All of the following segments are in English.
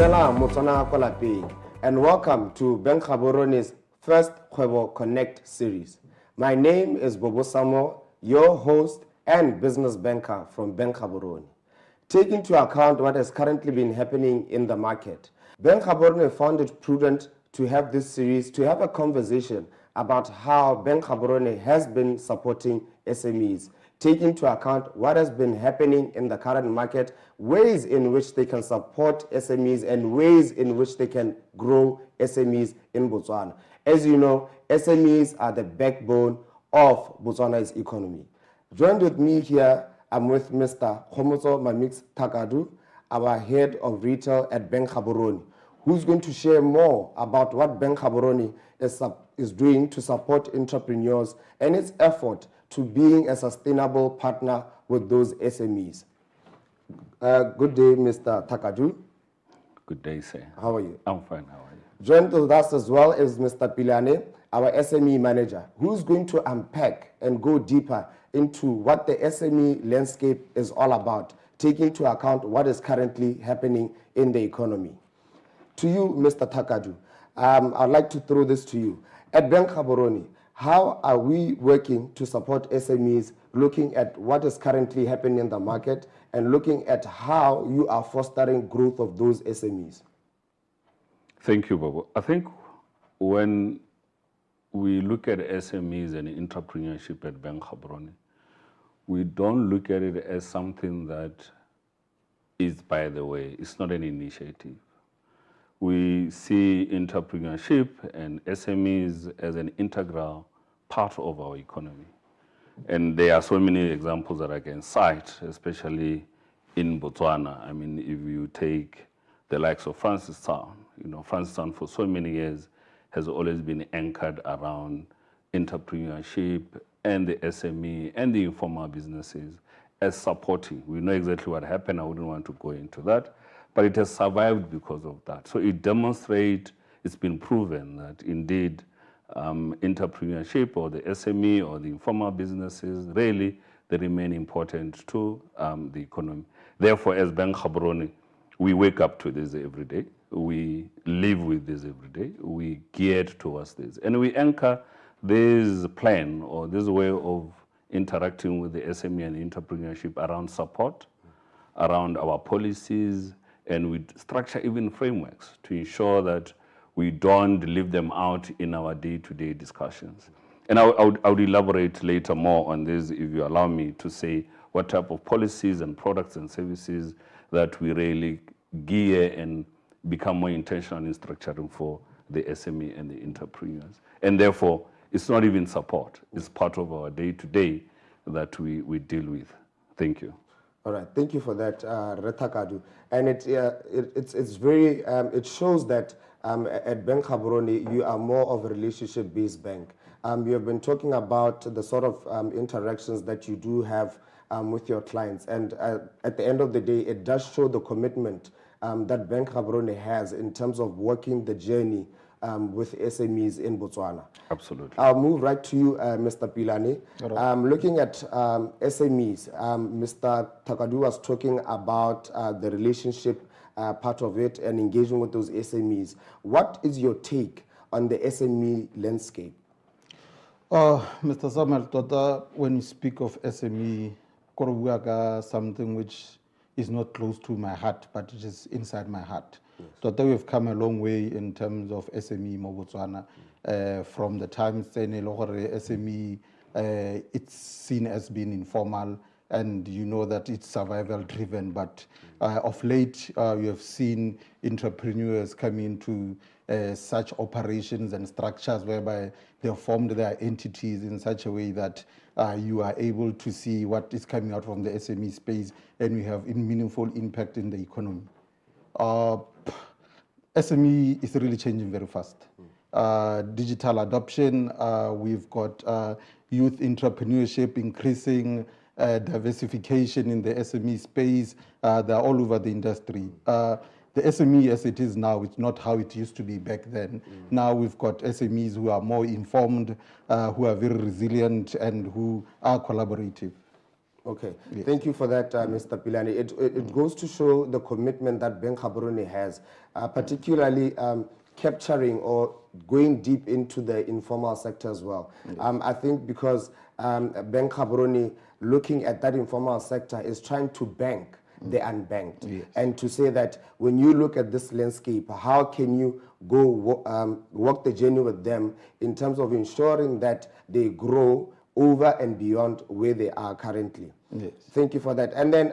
Dumela Botswana ko lapeng, and welcome to Bank Gaborone's first Kgwebo Connect Series. My name is Bobo, your host and business banker from Bank Gaborone. Taking into account what has currently been happening in the market, Bank Gaborone found it prudent to have this series to have a conversation about how Bank Gaborone has been supporting SMEs, taking into account what has been happening in the current market, ways in which they can support SMEs and ways in which they can grow SMEs in Botswana. As you know, SMEs are the backbone of Botswana's economy. Joined with me here, I'm with Mr. Khomotso Mamix Takadu, our head of retail at Bank Gaborone, who's going to share more about what Bank Gaborone is doing to support entrepreneurs and its effort to being a sustainable partner with those SMEs. Good day, Mr. Takadu. Good day, sir. How are you? I'm fine. How are you? Joined with us as well is Mr. Pilane, our SME manager, who's going to unpack and go deeper into what the SME landscape is all about, taking into account what is currently happening in the economy. To you, Mr. Takadu, I'd like to throw this to you. At Bank Gaborone, how are we working to support SMEs, looking at what is currently happening in the market and looking at how you are fostering growth of those SMEs? Thank you, Bobo. I think when we look at SMEs and entrepreneurship at Bank Gaborone, we don't look at it as something that is by the way. It's not an initiative. We see entrepreneurship and SMEs as an integral part of our economy. And there are so many examples that I can cite, especially in Botswana. I mean, if you take the likes of Francistown, Francistown for so many years has always been anchored around entrepreneurship and the SME and the informal businesses as supporting. We know exactly what happened. I wouldn't want to go into that. But it has survived because of that. So it demonstrates, it's been proven that indeed entrepreneurship or the SME or the informal businesses, really, they remain important to the economy. Therefore, as Bank Gaborone, we wake up to this every day. We live with this every day. We geared towards this. And we anchor this plan or this way of interacting with the SME and entrepreneurship around support, around our policies, and we structure even frameworks to ensure that we don't leave them out in our day-to-day discussions. And I would elaborate later more on this, if you allow me to say what type of policies and products and services that we really gear and become more intentional in structuring for the SME and the entrepreneurs. And therefore, it's not even support. It's part of our day-to-day that we deal with. Thank you. All right, thank you for that, Retakadu. And it's very, it shows that at Bank Gaborone, you are more of a relationship-based bank. You have been talking about the sort of interactions that you do have with your clients. And at the end of the day, it does show the commitment that Bank Gaborone has in terms of working the journey with SMEs in Botswana. Absolutely. I'll move right to you, Mr. Pilane. Right. Looking at SMEs, Mr. Takadu was talking about the relationship part of it and engaging with those SMEs. What is your take on the SME landscape? Mr. Samuel, when you speak of SME, something which is not close to my heart, but it is inside my heart. Yes. We've come a long way in terms of SME in Botswana. From the time SME, it's seen as being informal, and you know that it's survival driven, but of late you have seen entrepreneurs come into such operations and structures whereby they have formed their entities in such a way that you are able to see what is coming out from the SME space, and we have a meaningful impact in the economy. SME is really changing very fast. Digital adoption, we've got youth entrepreneurship increasing, diversification in the SME space, they're all over the industry. The SME as it is now, it's not how it used to be back then. Now we've got SMEs who are more informed, who are very resilient, and who are collaborative. Okay, thank you for that, Mr. Pilani. It goes to show the commitment that Bank Gaborone has, particularly capturing or going deep into the informal sector as well. I think because Bank Gaborone, looking at that informal sector, is trying to bank the unbanked. And to say that when you look at this landscape, how can you go walk the journey with them in terms of ensuring that they grow over and beyond where they are currently. Thank you for that. And then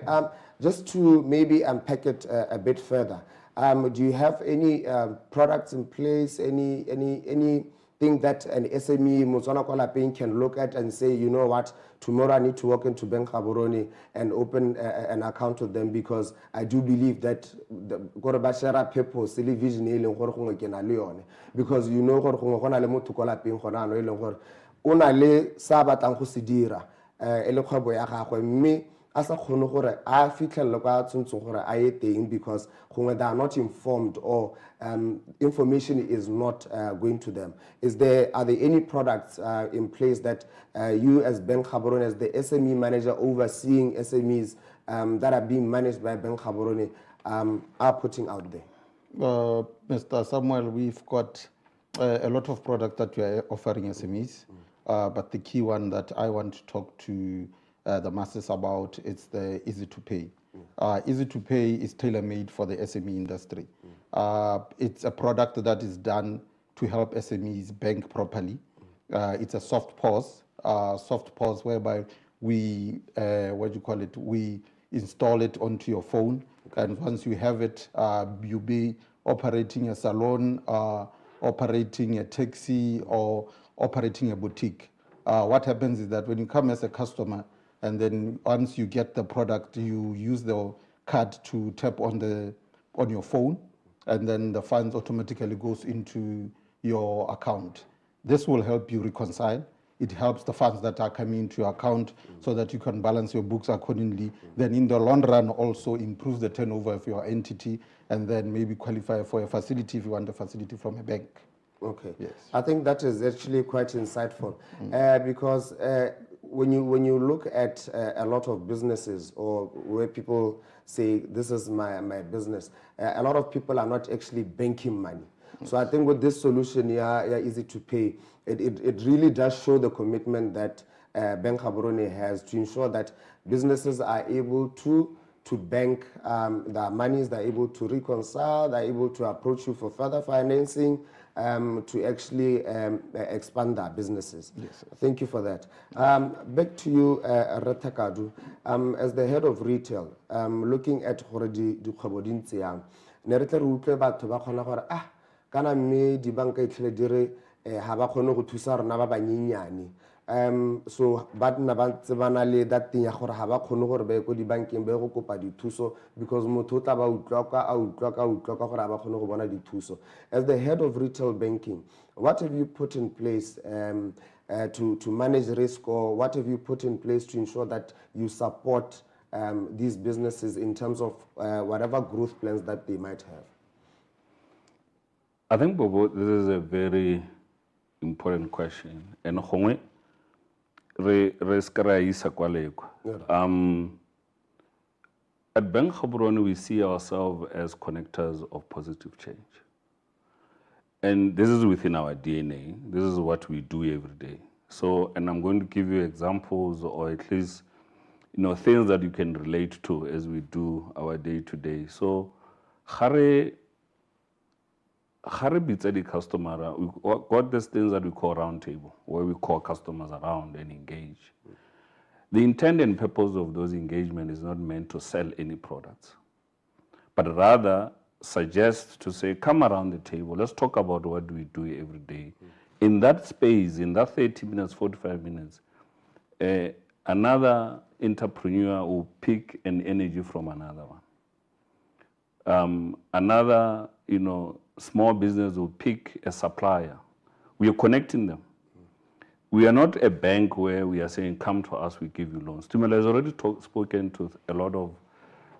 just to maybe unpack it a bit further, do you have any products in place, anything that an SME, Botswana kwa lapeng, can look at and say, you know what, tomorrow I need to walk into Bank Gaborone and open an account with them, because I do believe that the purpose, vision, because you know o na le sa batlang go se dira ele kgwebo ya gagwe, mme a sa kgone gore a fitlhelele kwa tshwantseng gore a ye teng, because gongwe they are not informed, or information is not going to them. Are there any products in place that you as Bank Gaborone, as the SME manager overseeing SMEs that are being managed by Bank Gaborone, are putting out there? Mr. Samuel, we've got a lot of products that we are offering SMEs. But the key one that I want to talk to the masses about is the Easy to Pay. Easy to Pay is tailor-made for the SME industry. It's a product that is done to help SMEs bank properly. It's a soft pause whereby we, we install it onto your phone. And once you have it, you'll be operating a salon, operating a taxi, or operating a boutique. What happens is that when you come as a customer, and then once you get the product, you use the card to tap on your phone, and then the funds automatically goes into your account. This will help you reconcile. It helps the funds that are coming into your account so that you can balance your books accordingly. Then in the long run also improves the turnover of your entity, and then maybe qualify for a facility if you want a facility from a bank. Okay. Yes. I think that is actually quite insightful, because when you look at a lot of businesses, or where people say this is my business, a lot of people are not actually banking money. So I think with this solution, Easy to Pay, it really does show the commitment that Bank Gaborone has to ensure that businesses are able to bank their monies, they're able to reconcile, they're able to approach you for further financing, to actually expand their businesses. Yes, thank you for that. Back to you, Ratakadu. As the head of retail, looking at di kgwebo di ntse yang, ne re tle re utlwe batho ba kgona gore kana mme di banka itlhele dire ha ba kgone go thusa rona ba banyenyane. So ba nna ba tsebana le that thing ya gore ha ba kgone gore ba go di bankeng ba go kopa dithuso, because motho o tla ba utlwa ka gore ha ba kgone go bona dithuso. As the head of retail banking, what have you put in place to manage risk, or what have you put in place to ensure that you support these businesses in terms of whatever growth plans that they might have? I think, Bobo, this is a very important question. And at Bank Gaborone, we see ourselves as connectors of positive change. And this is within our DNA. This is what we do every day. So, and I'm going to give you examples, or at least, things that you can relate to as we do our day-to-day. So, the customer, we got these things that we call round table, where we call customers around and engage. The intent and purpose of those engagement is not meant to sell any products, but rather suggest to say, come around the table, let's talk about what we do every day. In that space, in that 30 minutes, 45 minutes, another entrepreneur will pick an energy from another one. Another, small business will pick a supplier. We are connecting them. We are not a bank where we are saying, come to us, we give you loans. Timela has already spoken to a lot of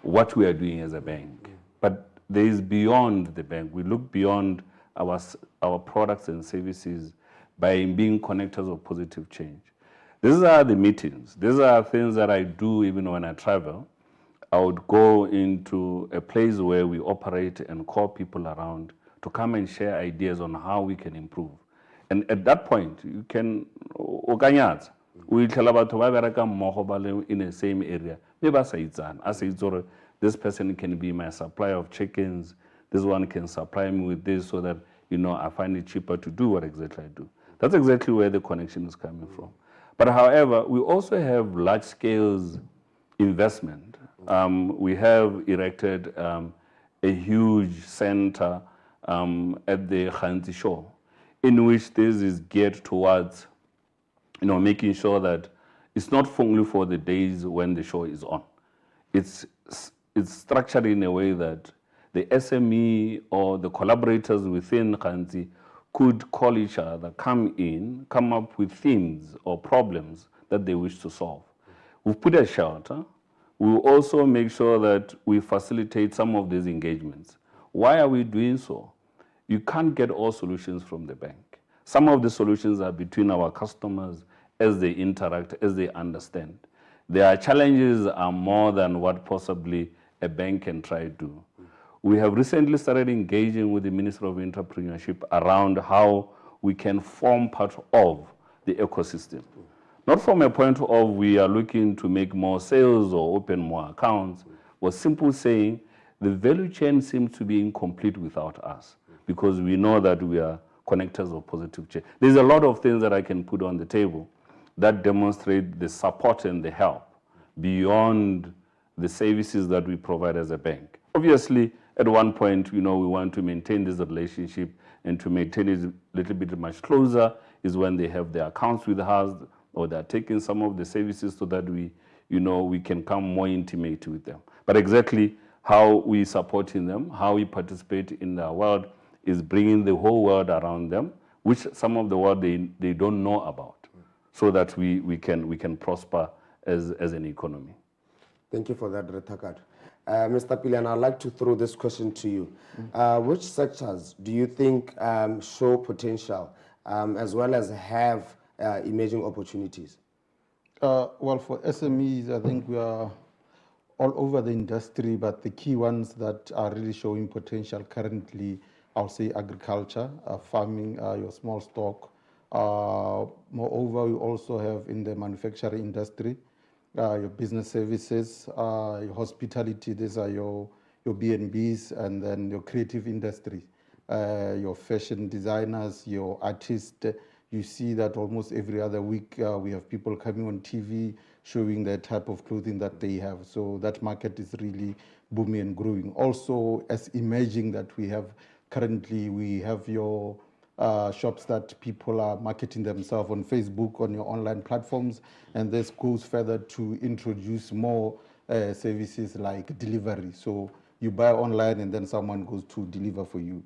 what we are doing as a bank. But there is beyond the bank. We look beyond our products and services by being connectors of positive change. These are the meetings. These are things that I do even when I travel. I would go into a place where we operate and call people around to come and share ideas on how we can improve. And at that point, you can organize. We tell about in the same area. Maybe I say this person can be my supplier of chickens. This one can supply me with this so that, I find it cheaper to do what exactly I do. That's exactly where the connection is coming from. But however, we also have large scale investment. We have erected a huge center at the Khanti shore, in which this is geared towards, making sure that it's not only for the days when the show is on. It's structured in a way that the SME or the collaborators within Khanti could call each other, come up with themes or problems that they wish to solve. We've put a shelter. We will also make sure that we facilitate some of these engagements. Why are we doing so? You can't get all solutions from the bank. Some of the solutions are between our customers as they interact, as they understand. Their challenges are more than what possibly a bank can try to do. We have recently started engaging with the Ministry of Entrepreneurship around how we can form part of the ecosystem. Not from a point of we are looking to make more sales or open more accounts, but simply saying the value chain seems to be incomplete without us because we know that we are connectors of positive change. There's a lot of things that I can put on the table that demonstrate the support and the help beyond the services that we provide as a bank. Obviously, at one point, we want to maintain this relationship, and to maintain it a little bit much closer is when they have their accounts with us or they're taking some of the services so that we can come more intimate with them. But exactly how we supporting them, how we participate in their world is bringing the whole world around them, which some of the world they don't know about, so that we can prosper as an economy. Thank you for that, Retakat. Mr. Pilian, I'd like to throw this question to you. Which sectors do you think show potential as well as have emerging opportunities? Well, for SMEs, I think we are all over the industry, but the key ones that are really showing potential currently, I'll say agriculture, farming, your small stock. Moreover, we also have in the manufacturing industry, your business services, your hospitality, these are your B&Bs, and then your creative industry, your fashion designers, your artists. You see that almost every other week we have people coming on TV showing the type of clothing that they have. So that market is really booming and growing. Also, as emerging that we have currently, we have your shops that people are marketing themselves on Facebook, on your online platforms, and this goes further to introduce more services like delivery. So you buy online and then someone goes to deliver for you.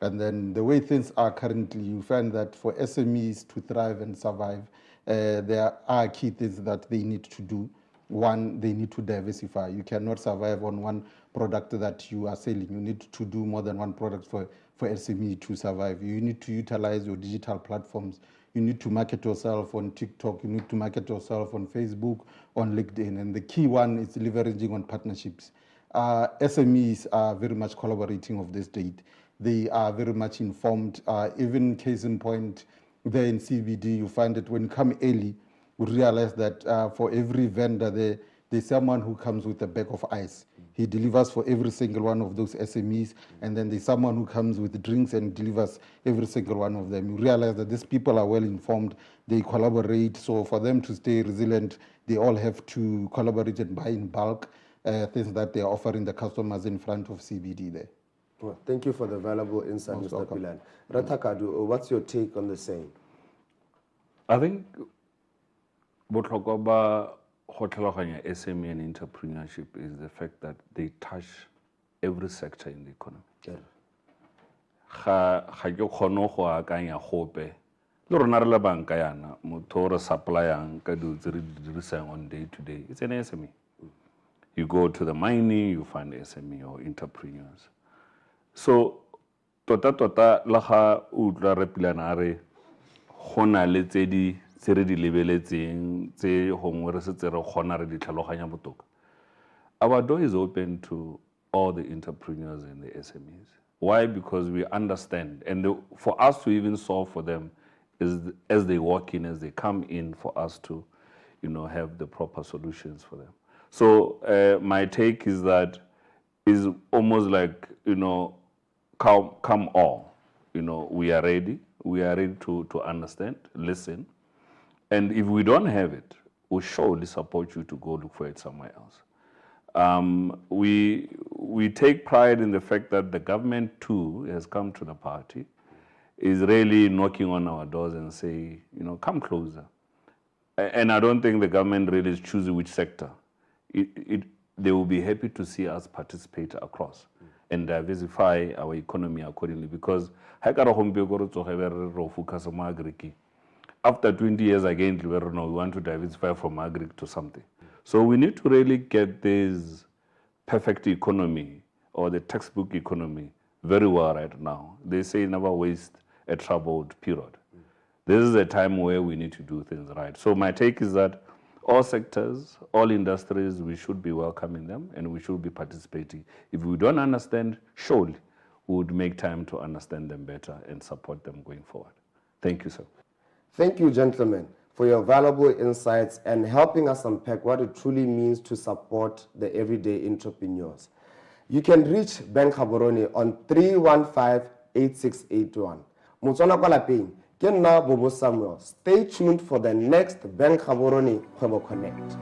And then the way things are currently, you find that for SMEs to thrive and survive, there are key things that they need to do. One, they need to diversify. You cannot survive on one product that you are selling. You need to do more than one product for SME to survive. You need to utilize your digital platforms. You need to market yourself on TikTok. You need to market yourself on Facebook, on LinkedIn. And the key one is leveraging on partnerships. SMEs are very much collaborating of this date. They are very much informed. Even case in point, there in CBD, you find that when you come early, you realize that for every vendor, there's someone who comes with a bag of ice. He delivers for every single one of those SMEs, and then there's someone who comes with drinks and delivers every single one of them. You realize that these people are well informed, they collaborate, so for them to stay resilient, they all have to collaborate and buy in bulk things that they are offering the customers in front of CBD there. Well, thank you for the valuable insight, Mr. Pilan. Ratakadu, what's your take on the same? I think botlhokwa ba go tlhaloganya SME and entrepreneurship is the fact that they touch every sector in the economy. Ga ke kgone go akanya gope le rona re le banka yana motho re supplyang ka dilo tse re di dirisang on day to day. It's an SME. You go to the mining, you find SME or entrepreneurs. So tota la ga o tla re Pilana re gona le tse tse re di lebeletseng tse gongwe re setse re kgona re di tlhaloganya botoka. Our door is open to all the entrepreneurs and the SMEs. Why? Because we understand, and for us to even solve for them is as they walk in, as they come in, for us to, have the proper solutions for them. So my take is that is almost like, come all. We are ready. We are ready to understand, listen, and if we don't have it, we'll surely support you to go look for it somewhere else. We take pride in the fact that the government too has come to the party, is really knocking on our doors and say, come closer. And I don't think the government really is choosing which sector. They will be happy to see us participate across and diversify our economy accordingly. Because after 20 years again, we want to diversify from agri to something. So we need to really get this perfect economy or the textbook economy very well right now. They say never waste a troubled period. This is a time where we need to do things right. So my take is that all sectors, all industries, we should be welcoming them and we should be participating. If we don't understand, surely we would make time to understand them better and support them going forward. Thank you, sir. Thank you, gentlemen, for your valuable insights and helping us unpack what it truly means to support the everyday entrepreneurs. You can reach Bank Gaborone on 315-8681. Motswana kwa lapeng, ke nna Bobo Samuel. Stay tuned for the next Bank Gaborone Kgwebo Connect.